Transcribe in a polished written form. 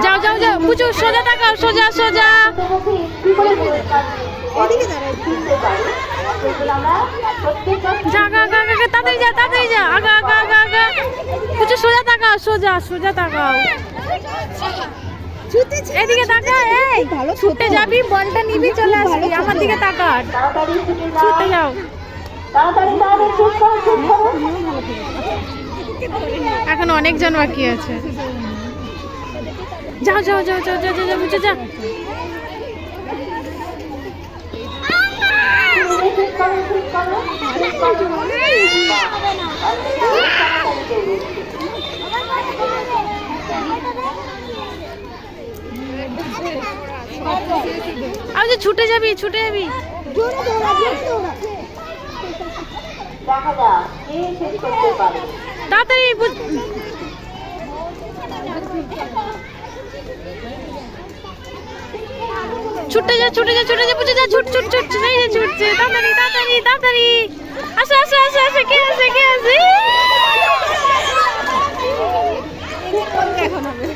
যাও যাও যাও পুচু সোজা তাকাও সোজা সোজা। যা আগা আগা আগা তাড়াতাড়ি যা তাড়াতাড়ি যা আগা আগা আগা আগা। পুচু সোজা তাকাও সোজা সোজা তাকাও। এদিকে তাকা। এই ছুটে যাবি বলটা নিবি চলে আসবি আমার দিকে তাকা। ছুটে যাও। এখন অনেকজন বাকি আছে। যাও যাও যাও যাও যাও যাও বুঝে যা। আর যে ছুটে যাবি ছুটে যাবি। তাড়াতাড়ি ছুটে যা ছুটে যা ছুটে যা বুঝে যা ছুট ছুট ছুট এই যে ছুটছে তাড়াতাড়ি তাড়াতাড়ি তাড়াতাড়ি। আসো আসো আসো আসো কে আছে কে আছে। এখন হবে